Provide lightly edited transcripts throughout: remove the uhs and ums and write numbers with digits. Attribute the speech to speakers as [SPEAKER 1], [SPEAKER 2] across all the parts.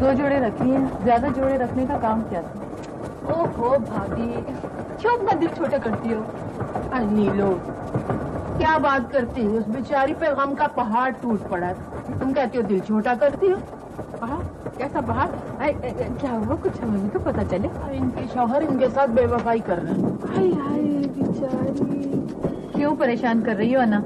[SPEAKER 1] 2 जोड़े रखी हैं, ज्यादा जोड़े रखने का काम क्या था?
[SPEAKER 2] ओहो भाभी, क्यों अपना दिल छोटा करती हो?
[SPEAKER 3] अरे नीलो, क्या बात करती हो? उस बेचारी पे गम का पहाड़ टूट पड़ा, तुम कहती हो दिल छोटा करती हो?
[SPEAKER 2] पहाड़? कैसा पहाड़? क्या हुआ, कुछ हमें तो पता चले।
[SPEAKER 3] इनके शौहर इनके साथ बेवफाई कर रहे हैं।
[SPEAKER 2] हाय हाय बेचारी।
[SPEAKER 1] क्यों परेशान कर रही हो अन्ना?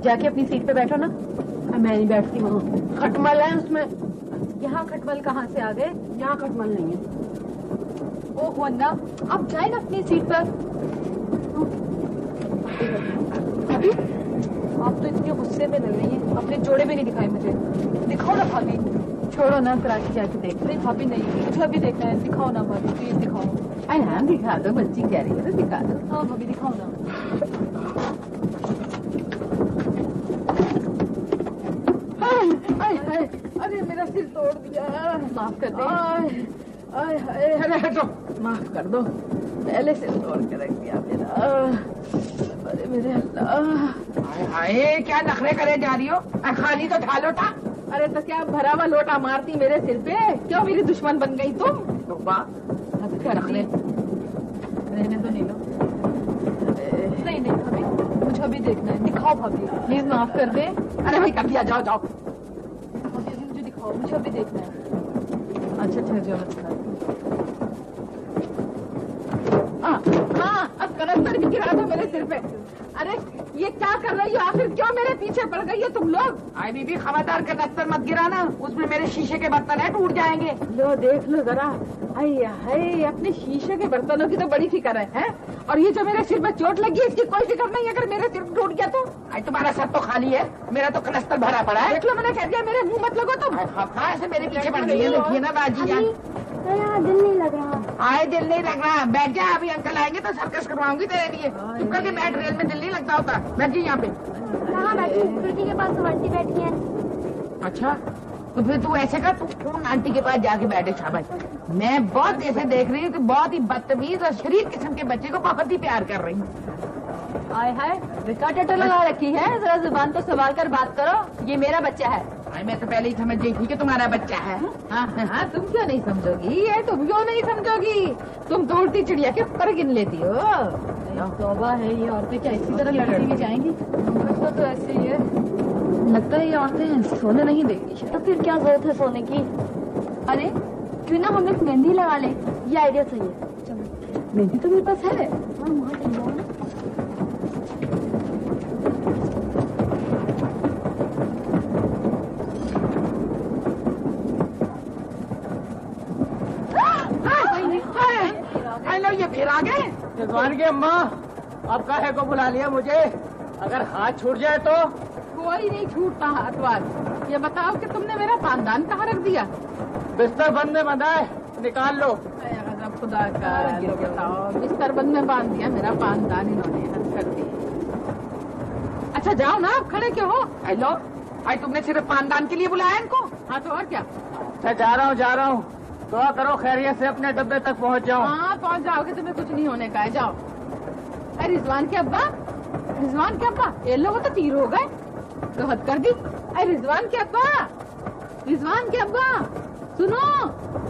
[SPEAKER 1] जाके अपनी सीट पे बैठो ना।
[SPEAKER 3] मैं नहीं बैठती, वहाँ खटमल है उसमें।
[SPEAKER 1] यहाँ खटमल कहाँ से आ गए?
[SPEAKER 3] यहाँ खटमल नहीं है।
[SPEAKER 2] ओहो अन्ना, आप जाए ना अपनी सीट पर। भाभी, आप तो इतने गुस्से में लग रही हैं, अपने जोड़े भी नहीं दिखाए मुझे। दिखाओ ना भाभी।
[SPEAKER 1] छोड़ो ना, कराची जाके देख।
[SPEAKER 2] नहीं भाभी नहीं, मुझे अभी देखना है। दिखाओ ना भाभी, प्लीज दिखाओ।
[SPEAKER 1] अरे हाँ दिखा दो, बच्ची कह रही है तो दिखा दो।
[SPEAKER 2] हाँ भाभी दिखाओ ना।
[SPEAKER 3] अरे मेरा सिर तोड़ दिया,
[SPEAKER 2] माफ कर दे।
[SPEAKER 3] अरे हटो, माफ कर दो, पहले से तोड़ के रख दिया मेरा। अरे मेरे अल्लाह।
[SPEAKER 4] हाय क्या नखरे करे जा रही हो? खाली तो था लोटा।
[SPEAKER 3] अरे तो क्या भरा हुआ लोटा मारती मेरे सिर पे? क्यों मेरी दुश्मन बन गई तुम?
[SPEAKER 4] तो क्या नखरे?
[SPEAKER 1] रहने तो नहीं लो।
[SPEAKER 2] नहीं नहीं भाभी, मुझे अभी देखना है। दिखाओ भाभी,
[SPEAKER 1] प्लीज माफ कर दे।
[SPEAKER 4] अरे भाई कर दिया, जाओ जाओ।
[SPEAKER 2] भाभी मुझे दिखाओ, मुझे अभी देखना है।
[SPEAKER 1] अच्छा ठहर जाओ।
[SPEAKER 3] हाँ, अब कनस्तर भी गिरा दो मेरे सिर पे। अरे ये क्या कर रही हो आखिर? क्यों मेरे पीछे पड़ गई हो तुम लोग?
[SPEAKER 4] आई बीबी खबरदार कनस्तर मत गिराना, उसमें मेरे शीशे के बर्तन है, टूट जाएंगे।
[SPEAKER 3] लो देख लो जरा। हाय, अपने शीशे के बर्तनों की तो बड़ी फिक्र है? और ये जो मेरे सिर में चोट लगी है, इसकी कोई फिक्र नहीं। अगर मेरे सिर टूट गया तो?
[SPEAKER 4] आई तुम्हारा सर तो खाली है, मेरा तो कनस्तर भरा पड़ा है।
[SPEAKER 3] देख लो, मैंने कह दिया, मेरे मुंह मत लगो तुम।
[SPEAKER 4] हाँ से मेरे पीछे पड़ गई है, देखिए ना बाजी जान।
[SPEAKER 5] यहाँ दिल नहीं लग रहा।
[SPEAKER 4] आए दिल नहीं लग रहा, बैठ जा, अभी अंकल आएंगे तो सर्कस करवाऊंगी तेरे लिए। चुप करके बैठ, रेल में दिल नहीं लगता होता। बैठ जी यहाँ पे।
[SPEAKER 5] कहाँ बैठी? खिड़की के पास तो आंटी बैठी है।
[SPEAKER 4] अच्छा तो फिर तू ऐसे कर, तू उन आंटी के पास जाके बैठे। शाबाश। मैं बहुत ऐसे देख रही हूँ कि बहुत ही बदतमीज और शरीफ किस्म के बच्चे को बहुत ही प्यार कर रही हूँ।
[SPEAKER 2] हाय हाय, रिकॉर्ड लगा रखी है, जरा जुबान तो संभाल कर बात करो। ये मेरा बच्चा है।
[SPEAKER 4] मैं तो पहले ही समझ गई थी कि तुम्हारा बच्चा है।
[SPEAKER 3] हाँ, तुम क्यों नहीं समझोगी? ये तुम क्यों नहीं समझोगी? तुम तो उल्टी चिड़िया के पर गिन लेती हो।
[SPEAKER 1] तौबा है, ये औरतें क्या इसी तरह लड़ती हुई जाएंगी?
[SPEAKER 2] तो ऐसे ही है।
[SPEAKER 1] लगता है ये औरतें सोने नहीं देंगी।
[SPEAKER 5] तो फिर क्या जरूरत है सोने की?
[SPEAKER 2] अरे क्यों ना हम लोग मेहंदी लगा ले, ये आइडिया सही है। चलो, मेहंदी तो मेरे पास है।
[SPEAKER 5] हाँ, वहाँ चल जाओ ना।
[SPEAKER 4] हेलो, ये फिर आ गए।
[SPEAKER 6] रिजवान की अम्मा, अब काहे को बुला लिया मुझे? अगर हाथ छूट जाए तो?
[SPEAKER 3] कोई नहीं छूटता हाथ वाथ। ये बताओ कि तुमने मेरा खानदान कहाँ रख दिया?
[SPEAKER 6] बिस्तर बंद में बंधा है, निकाल लो।
[SPEAKER 3] खुदा का बताओ, बिस्तर बंद में बांध दिया मेरा खानदान इन्होंने। हद कर दी। अच्छा जाओ ना, आप खड़े क्यों हो?
[SPEAKER 4] हेलो, भाई तुमने सिर्फ खानदान के लिए बुलाया इनको?
[SPEAKER 3] हाँ तो और क्या?
[SPEAKER 6] अच्छा जा रहा हूँ। दुआ करो खैरियत से अपने डब्बे तक पहुँच जाऊँ।
[SPEAKER 3] हाँ पहुँच जाओगे, तुम्हें कुछ नहीं होने का है। जाओ। अरे रिजवान के अब्बा, रिजवान के अब्बा, ये लोग तो तीर हो गए तो हद कर दी। अरे रिजवान के अब्बा, रिजवान के अब्बा सुनो,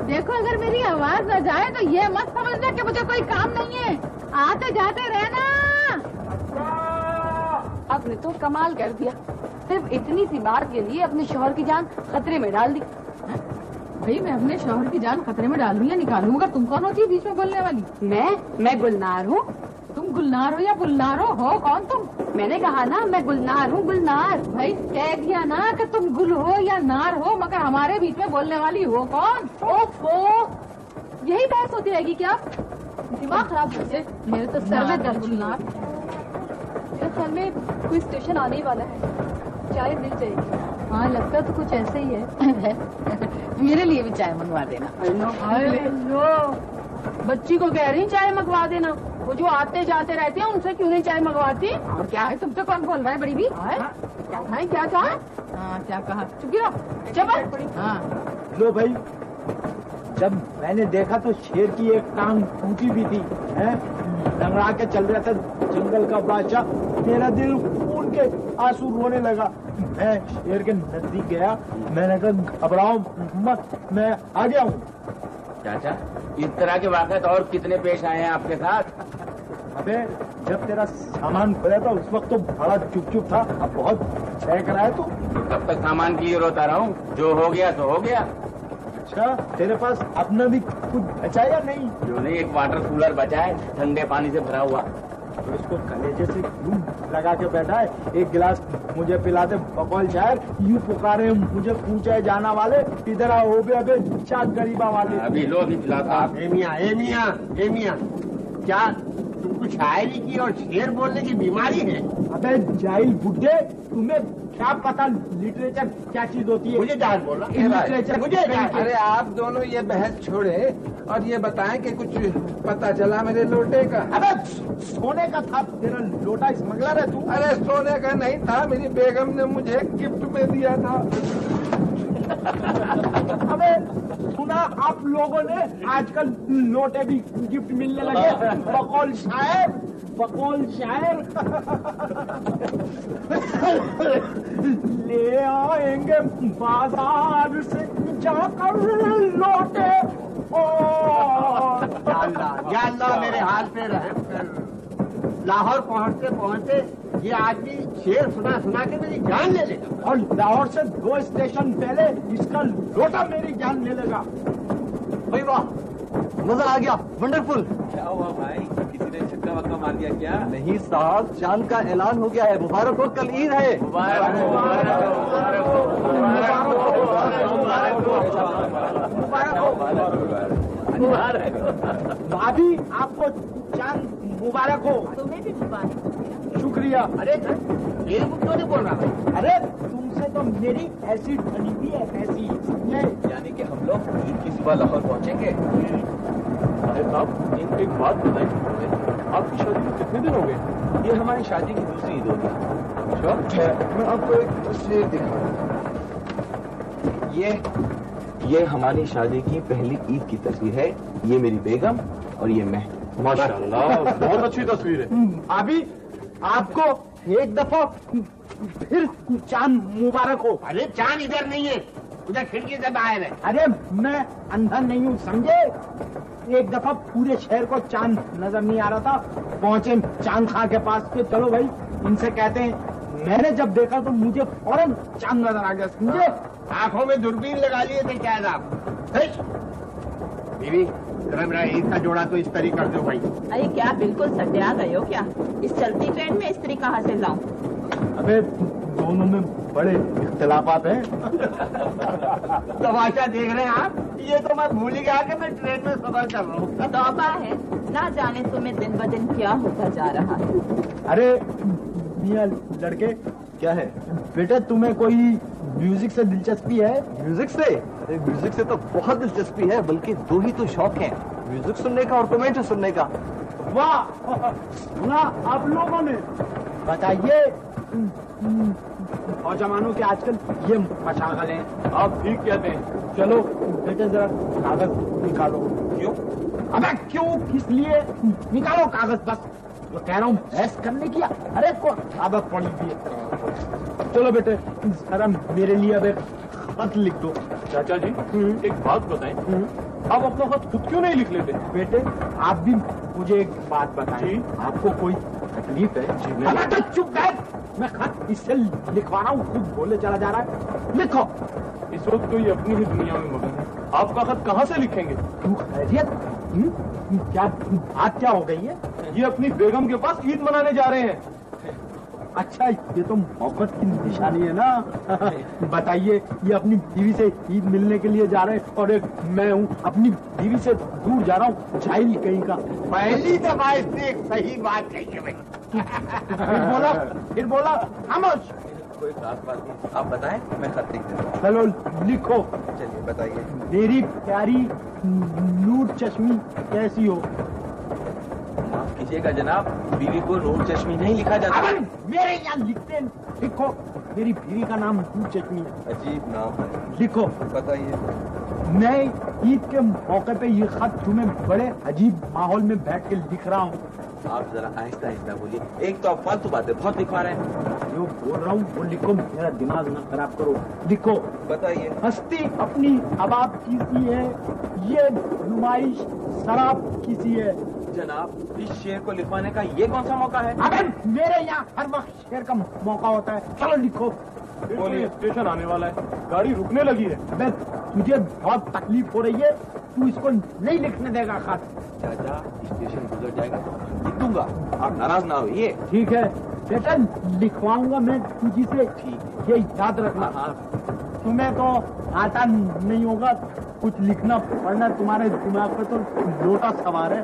[SPEAKER 3] देखो अगर मेरी आवाज न जाए तो ये मत समझना कि मुझे कोई काम नहीं है। आते जाते रहना।
[SPEAKER 2] आपने तो कमाल कर दिया, सिर्फ इतनी सी बात के लिए अपने शौहर की जान खतरे में डाल दी।
[SPEAKER 3] भाई मैं अपने शौहर की जान खतरे में डालूं या निकालूं? मगर तुम कौन होती है बीच में बोलने वाली?
[SPEAKER 2] मैं गुलनार हूँ।
[SPEAKER 3] तुम गुलनार हो या गुलनार हो कौन तुम?
[SPEAKER 2] मैंने कहा ना मैं गुलनार हूँ, गुलनार।
[SPEAKER 3] भाई कह दिया ना कि तुम गुल हो या नार हो, मगर हमारे बीच में बोलने वाली हो कौन?
[SPEAKER 2] ओफो, यही बहस होती रहेगी क्या? दिमाग खराब से
[SPEAKER 3] मेरे तो सर में दर्द। गुलनार,
[SPEAKER 2] मेरे ख्याल में कोई स्टेशन आने ही वाला है, चाय मिल जाएगी।
[SPEAKER 1] हाँ लगता तो कुछ ऐसे ही है।
[SPEAKER 3] मेरे लिए भी चाय मंगवा देना। बच्ची को कह रही चाय मंगवा देना। वो जो आते जाते रहते हैं उनसे क्यों नहीं चाय मंगवाती? और क्या है, तुमसे कौन बोल रहा है? बड़ी भी क्या कहा? हाँ क्या कहा? चुप रहो। चुप। हाँ
[SPEAKER 6] लो भाई,
[SPEAKER 7] जब मैंने देखा तो शेर की एक टांग टूटी भी थी, हैं? लंगड़ा के चल रहा था जंगल का बादशाह। मेरा दिल खून के आंसू रोने लगा। मैं शेर के नजदीक गया, मैंने कहा घबराओ मत, मैं आ गया हूँ।
[SPEAKER 8] चाचा, इस तरह के वाक़यात और कितने पेश आए हैं आपके साथ?
[SPEAKER 7] अबे जब तेरा सामान खोया था उस वक्त तो बड़ा चुप चुप था, अब बहुत छेक रहा है तू।
[SPEAKER 8] तब तक सामान के लिए रोता रहा हूँ, जो हो गया तो हो गया।
[SPEAKER 7] अच्छा, तेरे पास अपना भी कुछ बचा या नहीं?
[SPEAKER 8] जो नहीं, एक वाटर कूलर बचा है, ठंडे पानी से भरा हुआ।
[SPEAKER 7] तो इसको कलेजे से क्यों लगा के बैठा है? एक गिलास मुझे पिला दे बकौल शायर। यूं पुकारे मुझे पूछे जाना वाले, इधर आओ बे अबे चाक गरीबा वाले।
[SPEAKER 8] अभी लो भी पिलाता।
[SPEAKER 6] ए मियां, क्या तुमको शायरी की और शेर बोलने की बीमारी है?
[SPEAKER 7] अबे जाहिल बुड्ढे, तुम्हें क्या पता लिटरेचर क्या चीज होती है?
[SPEAKER 6] मुझे जान बोला
[SPEAKER 7] लिटरेचर मुझे
[SPEAKER 9] अरे आप दोनों ये बहस छोड़े और ये बताएं कि कुछ पता चला मेरे लोटे का?
[SPEAKER 7] अबे सोने का था तेरा लोटा, स्मगलर है तू।
[SPEAKER 9] अरे सोने का नहीं था, मेरी बेगम ने मुझे गिफ्ट में दिया था।
[SPEAKER 7] अबे सुना आप लोगों ने आजकल लोटे भी गिफ्ट मिलने लगे? बकौल शायर, बकौल शायर। ले आएंगे बाजार से जाकर लोटे।
[SPEAKER 6] या अल्लाह मेरे हाल पे रहम कर। लाहौर पहुंचते पहुंचते ये आदमी शेर सुना सुना के मेरी जान ले लेगा,
[SPEAKER 7] और लाहौर से 2 स्टेशन पहले इसका लोटा मेरी जान ले लेगा।
[SPEAKER 6] भाई वाह, मजा आ गया, वंडरफुल।
[SPEAKER 9] क्या हुआ भाई, किसी ने छक्का वक्का मार दिया क्या?
[SPEAKER 6] नहीं साहब, चांद का ऐलान हो गया है। मुबारक हो, कल ईद है।
[SPEAKER 7] भाभी आपको चांद मुबारक हो।
[SPEAKER 3] तुम्हें भी मुबारक।
[SPEAKER 7] शुक्रिया।
[SPEAKER 6] अरे मेरे को क्यों नहीं बोल रहा भाई?
[SPEAKER 7] अरे तुमसे तो मेरी ऐसी ठनी भी है, ऐसी समझे?
[SPEAKER 9] यानी कि हम लोग ईद की सुबह लाहौर पहुंचेंगे। अरे साहब, एक बात बताइए, आपकी शादी को कितने दिन हो गए? ये हमारी शादी की दूसरी ईद होगी। अच्छा, मैं आपको एक तस्वीर दिखाऊं। ये हमारी शादी की पहली ईद की तस्वीर है। ये मेरी बेगम और ये मैं। माशाल्लाह, बहुत अच्छी तस्वीर है।
[SPEAKER 7] अभी आपको एक दफा फिर चांद मुबारक हो।
[SPEAKER 6] अरे चांद इधर नहीं है, उधर खिड़की से बाहर है।
[SPEAKER 7] अरे मैं अंधा नहीं हूँ समझे। एक दफा पूरे शहर को चांद नजर नहीं आ रहा था, पहुंचे चांद खां के पास के, चलो भाई इनसे कहते हैं। मैंने जब देखा तो मुझे फौरन चांद नजर आ गया, समझे?
[SPEAKER 6] आंखों में दूरबीन लगा लिए थे शायद आप। बीवी, जरा मेरा ईद का जोड़ा तो इस्त्री कर दो भाई।
[SPEAKER 3] अरे क्या बिल्कुल सटिया गए हो क्या? इस चलती ट्रेन में इस्त्री कहाँ से लाऊं?
[SPEAKER 7] अबे दोनों में बड़े इख्तिलाफात हैं।
[SPEAKER 6] तमाशा देख रहे हैं आप? ये तो मैं भूल ही गया कि मैं ट्रेन में सफर कर रहा हूँ।
[SPEAKER 3] तौबा है, ना जाने तुम्हें दिन ब दिन क्या होता जा रहा है।
[SPEAKER 7] अरे मियां लड़के,
[SPEAKER 9] क्या है
[SPEAKER 7] बेटा तुम्हें कोई म्यूजिक से दिलचस्पी है?
[SPEAKER 9] म्यूजिक से? अरे म्यूजिक से तो बहुत दिलचस्पी है, बल्कि 2 ही तो शौक है, म्यूजिक सुनने का और कमेंट्री सुनने का।
[SPEAKER 7] वाह, सुना आप लोगों ने? बताइए, नौजवानों के आजकल ये मशागल हैं।
[SPEAKER 9] आप ठीक कहते हैं।
[SPEAKER 7] चलो बेटे जरा कागज निकालो।
[SPEAKER 9] क्यों?
[SPEAKER 7] अबे क्यों, किस लिए? निकालो कागज बस। तो कह रहा हूँ बहस करने की अरे को आदत पड़ी हुई है। चलो बेटे जरा मेरे लिए अब एक खत लिख दो।
[SPEAKER 9] चाचा जी, एक बात बताएं, आप अपना खत खुद क्यों नहीं लिख लेते?
[SPEAKER 7] बेटे आप भी मुझे एक बात बताएं, आपको कोई तकलीफ है? अबे तो चुप बैठ, मैं खत इससे लिखवा रहा हूँ, खुद बोले चला जा रहा है। लिखो।
[SPEAKER 9] इस वक्त तो ये अपनी ही दुनिया में मगन है, आपका खत कहाँ से लिखेंगे?
[SPEAKER 7] तू खैरियत? क्या बात क्या हो गई है?
[SPEAKER 9] ये अपनी बेगम के पास ईद मनाने जा रहे हैं।
[SPEAKER 7] अच्छा, ये तो मोहब्बत की निशानी है ना। बताइए, ये अपनी बीवी से ईद मिलने के लिए जा रहे हैं और एक मैं हूँ अपनी बीवी से दूर जा रहा हूँ, जाहिल कहीं का।
[SPEAKER 6] पहली दफा इसने एक सही बात कही है भाई।
[SPEAKER 7] फिर बोला खामोश।
[SPEAKER 9] कोई खास बात नहीं, आप बताएं, मैं खत लिख देता हूँ।
[SPEAKER 7] चलो लिखो।
[SPEAKER 9] चलिए बताइए।
[SPEAKER 7] मेरी प्यारी नूर चश्मी कैसी हो?
[SPEAKER 9] माफ कीजिएगा जनाब, बीवी को नूर चश्मी नहीं लिखा जाता।
[SPEAKER 7] मेरे यहाँ लिखते हैं। लिखो, मेरी बीवी का नाम नूर चश्मी है।
[SPEAKER 9] अजीब नाम है।
[SPEAKER 7] लिखो।
[SPEAKER 9] बताइए।
[SPEAKER 7] मैं ईद के मौके पे ये खत तुम्हें बड़े अजीब माहौल में बैठ के लिख रहा हूँ।
[SPEAKER 9] आप जरा आहिस्ता आहिस्ता बोलिए, एक तो आप फालतू बातें बहुत लिखवा रहे हैं।
[SPEAKER 7] जो बोल रहा हूँ वो लिखो, मेरा दिमाग न खराब करो। लिखो,
[SPEAKER 9] बताइए।
[SPEAKER 7] हस्ती अपनी अबाब किसी है, ये नुमाइश शराब किसी है।
[SPEAKER 9] जनाब, इस शेर को लिखवाने का ये कौन सा मौका है?
[SPEAKER 7] अबे मेरे यहाँ हर वक्त शेर का मौका होता है। चलो लिखो।
[SPEAKER 9] बोलिए, स्टेशन आने वाला है, गाड़ी रुकने लगी है।
[SPEAKER 7] अबे तुझे बहुत तकलीफ हो रही है, तू इसको नहीं लिखने देगा खत।
[SPEAKER 9] चाचा, स्टेशन गुजर जाएगा तो लिख दूंगा, आप नाराज ना होइए।
[SPEAKER 7] ठीक है बेटा, लिखवाऊंगा मैं तुझी से।
[SPEAKER 9] ठीक,
[SPEAKER 7] ये याद रखना। तुम्हें तो आता नहीं होगा कुछ लिखना पढ़ना, तुम्हारे दिमाग पे तो लोटा सवार है।